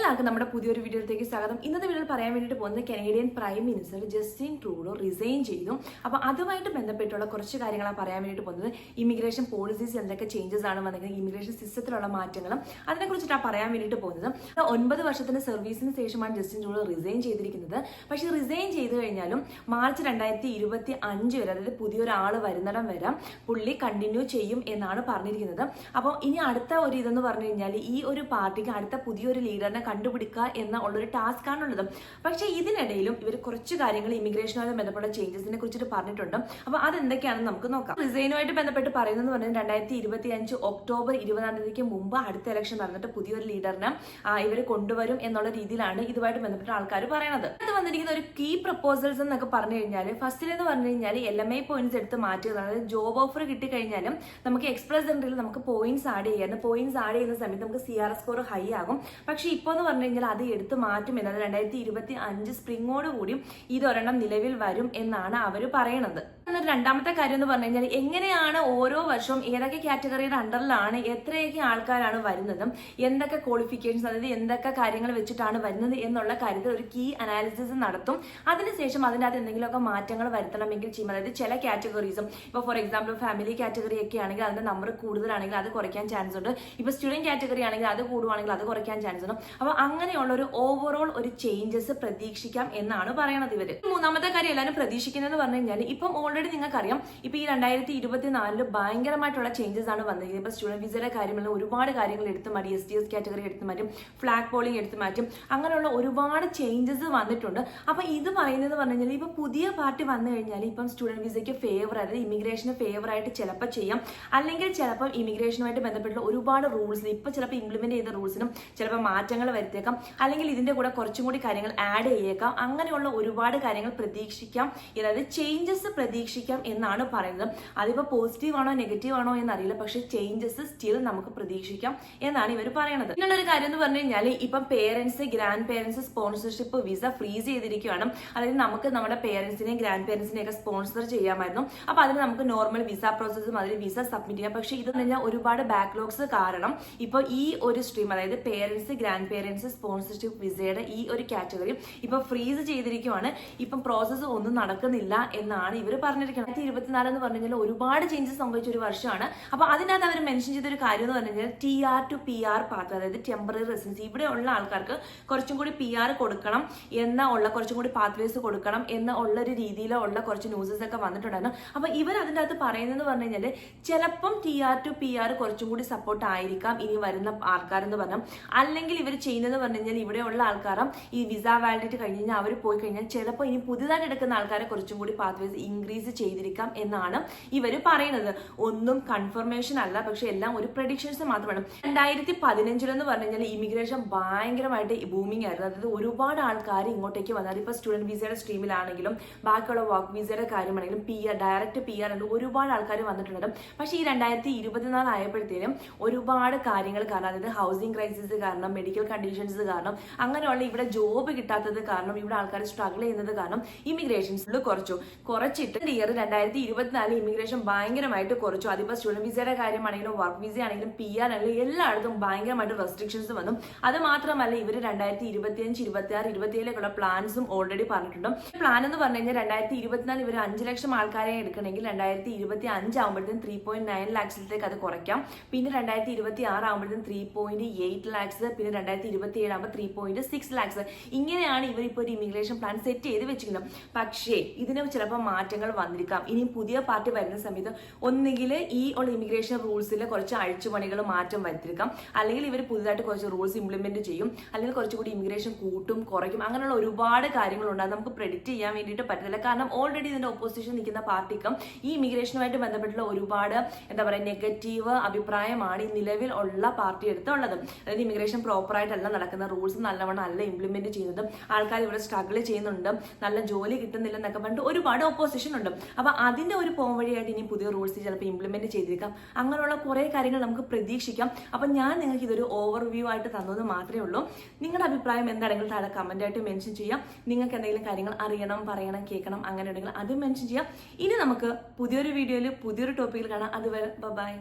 എല്ലാവർക്കും നമ്മുടെ പുതിയൊരു വീഡിയോയിലേക്ക് സ്വാഗതം. ഇന്നത്തെ വീഡിയോയിൽ പറയാൻ വേണ്ടിയിട്ട് പോകുന്നത് Canadian prime minister Justin Trudeau resign ചെയ്തു. അപ്പോൾ അതുമായിട്ട് ബന്ധപ്പെട്ടുള്ള കുറച്ച് കാര്യങ്ങളാണ് പറയാൻ വേണ്ടിയിട്ട് പോകുന്നത്. ഇമിഗ്രേഷൻ പോളിസീസ് എന്തൊക്കെ ചേഞ്ചസ് ആണ് വന്നിരിക്കുന്നത്, ഇമിഗ്രേഷൻ സിസ്റ്റത്തിലുള്ള മാറ്റങ്ങളും അതിനെക്കുറിച്ചിട്ടാണ് പറയാൻ വേണ്ടിയിട്ട് പോകുന്നത്. 9 വർഷത്തിന്റെ സർവീസിന് ശേഷമാണ് ജസ്റ്റിൻ ട്രൂഡോ റിസൈൻ ചെയ്തിരിക്കുന്നത്. പക്ഷേ റിസൈൻ ചെയ്ത് കഴിഞ്ഞാലും മാർച്ച് 2025 വരെ, അതായത് പുതിയൊരാൾ വരുന്നിടം വരെ പുള്ളി കണ്ടിന്യൂ ചെയ്യും എന്നാണ് പറഞ്ഞിരിക്കുന്നത്. അപ്പോൾ ഇനി അടുത്ത ഒരു ഇതെന്ന് പറഞ്ഞു കഴിഞ്ഞാൽ ഈ ഒരു പാർട്ടിക്ക് അടുത്ത പുതിയൊരു ലീഡറിനെ കണ്ടുപിടിക്കുക എന്ന ഉള്ളൊരു ടാസ്ക് ആണുള്ളത്. പക്ഷേ ഇതിനിടയിലും ഇവർ കുറച്ച് കാര്യങ്ങൾ ഇമിഗ്രേഷനുമായി ബന്ധപ്പെട്ട ചേഞ്ചസിനെ കുറിച്ചിട്ട് പറഞ്ഞിട്ടുണ്ട്. അപ്പോൾ അതെന്തൊക്കെയാണെന്ന് നമുക്ക് നോക്കാം. റിസൈനുമായിട്ട് ബന്ധപ്പെട്ട് പറയുന്നത് പറഞ്ഞാൽ 2025 ഒക്ടോബർ 20 മുമ്പ് അടുത്ത ഇലക്ഷൻ നടന്നിട്ട് പുതിയൊരു ലീഡറിനെ ഇവർ കൊണ്ടുവരും എന്നുള്ള രീതിയിലാണ് ഇതുമായിട്ട് ബന്ധപ്പെട്ട ആൾക്കാർ പറയുന്നത്. ഇത് വന്നിരിക്കുന്ന ഒരു കീ പ്രപ്പോസൽസ് എന്നൊക്കെ പറഞ്ഞു കഴിഞ്ഞാൽ ഫസ്റ്റിലെന്ന് പറഞ്ഞു കഴിഞ്ഞാൽ LMI പോയിന്റ്സ് എടുത്ത് മാറ്റുക. അതായത് ജോബ് ഓഫർ കിട്ടിക്കഴിഞ്ഞാലും നമുക്ക് എക്സ്പ്രസ് എൻട്രിയിൽ നമുക്ക് പോയിന്റ്സ് ആഡ് ചെയ്യാൻ, പോയിന്റ്സ് ആഡ് ചെയ്യുന്ന സമയത്ത് നമുക്ക് CRS സ്കോർ ഹൈ ആകും. പക്ഷേ ഇപ്പോൾ എന്ന് പറഞ്ഞു കഴിഞ്ഞാൽ അത് എടുത്ത് മാറ്റും എന്നത് 2025 സ്പ്രിങ്ങോട് കൂടി ഇതൊരെണ്ണം നിലവിൽ വരും എന്നാണ് അവർ പറയുന്നത്. രണ്ടാമത്തെ കാര്യം എന്ന് പറഞ്ഞു കഴിഞ്ഞാൽ എങ്ങനെയാണ് ഓരോ വർഷവും ഏതൊക്കെ കാറ്റഗറിയുടെ അണ്ടറിലാണ് എത്രയൊക്കെ ആൾക്കാരാണ് വരുന്നതും എന്തൊക്കെ ക്വാളിഫിക്കേഷൻസ്, അതായത് എന്തൊക്കെ കാര്യങ്ങൾ വെച്ചിട്ടാണ് വരുന്നത് എന്നുള്ള കാര്യത്തിൽ ഒരു കീ അനാലിസിസ് നടത്തും. അതിനുശേഷം അതിൻ്റെ അകത്ത് എന്തെങ്കിലുമൊക്കെ മാറ്റങ്ങൾ വരുത്തണമെങ്കിൽ ചെയ്യും. അതായത് ചില കാറ്റഗറീസും ഇപ്പോൾ ഫോർ എക്സാമ്പിൾ ഫാമിലി കാറ്റഗറി ഒക്കെ ആണെങ്കിൽ അതിന്റെ നമ്പർ കൂടുതലാണെങ്കിൽ അത് കുറയ്ക്കാൻ ചാൻസ് ഉണ്ട്. ഇപ്പോൾ സ്റ്റുഡന്റ് കാറ്റഗറി ആണെങ്കിൽ അത് കൂടുവാണെങ്കിൽ അത് കുറയ്ക്കാൻ ചാൻസ് ഉണ്ട്. അപ്പോൾ അങ്ങനെയുള്ള ഒരു ഓവറോൾ ഒരു ചേഞ്ചസ് പ്രതീക്ഷിക്കാം എന്നാണ് പറയണത് ഇവര്. മൂന്നാമത്തെ കാര്യം എല്ലാവരും പ്രതീക്ഷിക്കുന്നതെന്ന് പറഞ്ഞു കഴിഞ്ഞാൽ ഇപ്പം ഓൾറെഡി നിങ്ങൾക്കറിയാം, ഇപ്പൊ ഈ 2024 ഭയങ്കരമായിട്ടുള്ള ചേഞ്ചസ് ആണ് വന്നിരിക്കുന്നത്. ഇപ്പൊ സ്റ്റുഡന്റ് വിസയുടെ കാര്യങ്ങളിൽ ഒരുപാട് കാര്യങ്ങൾ എടുത്തു മാറ്റി, STS കാറ്റഗറി എടുത്തു മാറ്റും, ഫ്ലാഗ് പോളിംഗ് എടുത്തു മാറ്റും, അങ്ങനെയുള്ള ഒരുപാട് ചേഞ്ചസ് വന്നിട്ടുണ്ട്. അപ്പൊ ഇത് പറയുന്നത് പറഞ്ഞു കഴിഞ്ഞാൽ ഇപ്പൊ പുതിയ പാർട്ടി വന്നു കഴിഞ്ഞാൽ ഇപ്പം സ്റ്റുഡന്റ് വിസയ്ക്ക് ഫേവർ, അതായത് ഇമിഗ്രേഷന് ഫേവർ ആയിട്ട് ചിലപ്പോൾ ചെയ്യാം, അല്ലെങ്കിൽ ചിലപ്പോൾ ഇമിഗ്രേഷനുമായിട്ട് ബന്ധപ്പെട്ടുള്ള ഒരുപാട് റൂൾസ് ഇപ്പൊ ചിലപ്പോൾ ഇംപ്ലിമെന്റ് ചെയ്ത റൂൾസിനും ചിലപ്പോൾ മാറ്റങ്ങൾ വരുത്തിയേക്കാം, അല്ലെങ്കിൽ ഇതിന്റെ കൂടെ കുറച്ചും കൂടി കാര്യങ്ങൾ ആഡ് ചെയ്യേക്കാം. അങ്ങനെയുള്ള ഒരുപാട് കാര്യങ്ങൾ പ്രതീക്ഷിക്കാം, അതായത് ചേഞ്ചസ് പ്രതീക്ഷിക്കാം എന്നാണ് പറയുന്നത്. അതിപ്പോ പോസിറ്റീവ് ആണോ നെഗറ്റീവ് ആണോ എന്നറിയില്ല, പക്ഷെ ചേഞ്ചസ് സ്റ്റിൽ നമുക്ക് പ്രതീക്ഷിക്കാം എന്നാണ് ഇവർ പറയുന്നത്. പിന്നുള്ളൊരു കാര്യം എന്ന് പറഞ്ഞു കഴിഞ്ഞാൽ ഇപ്പം parents, grand parents sponsorship visa freeze ചെയ്തിരിക്കുകയാണ്. അതായത് നമുക്ക് നമ്മുടെ പേരൻസിനെയും ഗ്രാൻഡ് പേരൻസിനെയും ഒക്കെ സ്പോൺസർ ചെയ്യാമായിരുന്നു. അപ്പൊ അതിന് നമുക്ക് നോർമൽ വിസ പ്രോസസ്സും അതിൽ വിസ സബ്മിറ്റ് ചെയ്യാം. പക്ഷെ ഇത് കഴിഞ്ഞാൽ ഒരുപാട് ബാക്ക്ലോഗ്സ് കാരണം ഇപ്പൊ ഈ ഒരു സ്ട്രീം, അതായത് പേരൻസ്, ഗ്രാൻഡ് പേരൻസ് സ്പോൺസർഷിപ്പ് വിസയുടെ ഈ ഒരു കാറ്റഗറി ഇപ്പൊ ഫ്രീസ് ചെയ്തിരിക്കുകയാണ്. ഇപ്പം പ്രോസസ്സ് ഒന്നും നടക്കുന്നില്ല എന്നാണ് ഇവർ പറഞ്ഞിരിക്കുന്നത്. 2024 എന്ന് പറഞ്ഞു കഴിഞ്ഞാൽ ഒരുപാട് ചേഞ്ചസ് സംഭവിച്ച ഒരു വർഷമാണ്. അപ്പൊ അതിനകത്ത് അവർ മെൻഷൻ ചെയ്തൊരു കാര്യം എന്ന് പറഞ്ഞു കഴിഞ്ഞാൽ TR to PR പാത്ത്, അതായത് ടെമ്പററി റെസിഡൻസി, ഇവിടെ ഉള്ള ആൾക്കാർക്ക് കുറച്ചും കൂടി PR കൊടുക്കണം കുറച്ചും കൂടി പാത്വേസ് കൊടുക്കണം ഒരു രീതിയിലുള്ള കുറച്ച് ന്യൂസസ് ഒക്കെ വന്നിട്ടുണ്ടായിരുന്നു. അപ്പൊ ഇവർ അതിൻ്റെ അകത്ത് പറയുന്നത് പറഞ്ഞു കഴിഞ്ഞാൽ ചിലപ്പം TR to PR കുറച്ചും കൂടി സപ്പോർട്ട് ആയിരിക്കാം ഇനി വരുന്ന ആൾക്കാരെന്ന് പറഞ്ഞു. അല്ലെങ്കിൽ ഇവർ ചെയ്യുന്നത് പറഞ്ഞു കഴിഞ്ഞാൽ ഇവിടെയുള്ള ആൾക്കാരും ഈ വിസ വാലിഡിറ്റി കഴിഞ്ഞ് കഴിഞ്ഞാൽ അവർ പോയി കഴിഞ്ഞാൽ ചിലപ്പോൾ ഇനി പുതുതായിട്ട് എടുക്കുന്ന ആൾക്കാരെ കുറച്ചും കൂടി പാത്വേസ് ഇൻക്രീസ് ചെയ്തിരിക്കാം എന്നാണ് ഇവർ പറയുന്നത്. ഒന്നും കൺഫർമേഷൻ അല്ല, പക്ഷെ എല്ലാം ഒരു പ്രഡിക്ഷൻസ് മാത്രമാണ്. 2015 എന്ന് പറഞ്ഞു കഴിഞ്ഞാൽ ഇമിഗ്രേഷൻ ഭയങ്കരമായിട്ട് ബൂമിംഗ് ആയിരുന്നു. അതായത് ഒരുപാട് ആൾക്കാർ ഇങ്ങോട്ടേക്ക് വന്നത് ഇപ്പൊ സ്റ്റുഡന്റ് വിസയുടെ സ്ട്രീമിലാണെങ്കിലും ബാക്കിയുള്ള വർക്ക് വിസയുടെ കാര്യമാണെങ്കിലും ഡയറക്റ്റ് PR ഉണ്ട്, ഒരുപാട് ആൾക്കാർ വന്നിട്ടുണ്ട്. പക്ഷേ ഈ 2024 ആയപ്പോഴത്തേനും ഒരുപാട് കാര്യങ്ങൾ കാരണം, അതായത് ഹൗസിംഗ് ക്രൈസിസ് കാരണം, മെഡിക്കൽ കണ്ടീഷൻസ് കാരണം, അങ്ങനെയുള്ള ഇവിടെ ജോബ് കിട്ടാത്തത് കാരണം, ഇവിടെ ആൾക്കാർ സ്ട്രഗിൾ ചെയ്യുന്നത് കാരണം ഇമിഗ്രേഷൻസ് കുറച്ചിട്ട് ഇയർ 2024 ഇമിഗ്രേഷൻ ഭയങ്കരമായിട്ട് കുറച്ചു. അതിപ്പോ സ്റ്റുഡന്റ് വിസയുടെ കാര്യമാണെങ്കിലും വർക്ക് വിസ ആണെങ്കിലും PR ആണെങ്കിലും എല്ലായിടത്തും ഭയങ്കരമായിട്ട് റെസ്ട്രിക്ഷൻസ് വന്നു. അത് മാത്രമല്ല ഇവർ 2025, 26, 27 പ്ലാൻസും ഓൾറെഡി പറഞ്ഞിട്ടുണ്ട്. പ്ലാൻ എന്ന് പറഞ്ഞു കഴിഞ്ഞാൽ 2024 ഇവർ 5 ലക്ഷം ആൾക്കാരെ എടുക്കണമെങ്കിൽ 2025 ആകുമ്പോഴത്തേക്കും 3.9 ലാക്സിലേക്ക് അത് കുറയ്ക്കാം. പിന്നെ 2026 ആകുമ്പോഴത്തേക്കും 3.8 ലാക്സ്, പിന്നെ 2027 ആകുമ്പോൾ 3.6 ലാക്സ്. ഇങ്ങനെയാണ് ഇവർ ഇപ്പോൾ ഒരു ഇമിഗ്രേഷൻ പ്ലാൻ സെറ്റ് ചെയ്ത് വെച്ചിരിക്കുന്നത്. പക്ഷേ ഇതിന് ചിലപ്പോൾ മാറ്റങ്ങൾ വന്നിരിക്കാം. ഇനി പുതിയ പാർട്ടി വരുന്ന സമയത്ത് ഒന്നുകിൽ ഈ ഉള്ള ഇമിഗ്രേഷൻ റൂൾസിൽ കുറച്ച് അഴിച്ചുപണികൾ മാറ്റം വരുത്തിരിക്കാം, അല്ലെങ്കിൽ ഇവർ പുതുതായിട്ട് കുറച്ച് റൂൾസ് ഇംപ്ലിമെന്റ് ചെയ്യും, അല്ലെങ്കിൽ കുറച്ചുകൂടി ഇമിഗ്രേഷൻ കൂട്ടും കുറയ്ക്കും. അങ്ങനെയുള്ള ഒരുപാട് കാര്യങ്ങളുണ്ട്. അത് നമുക്ക് പ്രെഡിക്റ്റ് ചെയ്യാൻ വേണ്ടിയിട്ട് പറ്റില്ല. കാരണം ഓൾറെഡി ഇതിന്റെ ഓപ്പോസിഷൻ നിൽക്കുന്ന പാർട്ടിക്കും ഈ ഇമിഗ്രേഷനുമായിട്ട് ബന്ധപ്പെട്ടുള്ള ഒരുപാട് നെഗറ്റീവ് അഭിപ്രായമാണ് ഈ നിലവിൽ ഉള്ള പാർട്ടി എടുത്തുള്ളത്. അതായത് ഇമിഗ്രേഷൻ പ്രോപ്പറായിട്ടല്ല നടക്കുന്ന, റൂൾസ് നല്ലവണ്ണം അല്ല ഇംപ്ലിമെന്റ് ചെയ്യുന്നത്, ആൾക്കാർ ഇവിടെ സ്ട്രഗിൾ ചെയ്യുന്നുണ്ട്, നല്ല ജോലി കിട്ടുന്നില്ല എന്നൊക്കെ പറഞ്ഞിട്ട് ഒരുപാട് ഓപ്പോസിഷൻ ഉണ്ട്. അപ്പൊ അതിന്റെ ഒരു പോംവഴിയായിട്ട് ഇനി പുതിയ റൂൾസ് ചിലപ്പോൾ ഇംപ്ലിമെന്റ് ചെയ്തിരിക്കാം. അങ്ങനെയുള്ള കുറെ കാര്യങ്ങൾ നമുക്ക് പ്രതീക്ഷിക്കാം. അപ്പൊ ഞാൻ നിങ്ങൾക്ക് ഇതൊരു ഓവർവ്യൂ ആയിട്ട് തന്നത് മാത്രമേ ഉള്ളൂ. നിങ്ങളുടെ അഭിപ്രായം എന്താണെങ്കിലും താഴെ കമന്റ് ആയിട്ട് മെൻഷൻ ചെയ്യാം. നിങ്ങൾക്ക് എന്തെങ്കിലും കാര്യങ്ങൾ അറിയണം, പറയണം, കേൾക്കണം അങ്ങനെ ഉണ്ടെങ്കിൽ അത് മെൻഷൻ ചെയ്യാം. ഇനി നമുക്ക് പുതിയൊരു വീഡിയോയിൽ പുതിയൊരു ടോപ്പിക്കിൽ കാണാം. അതുവരെ ബൈ.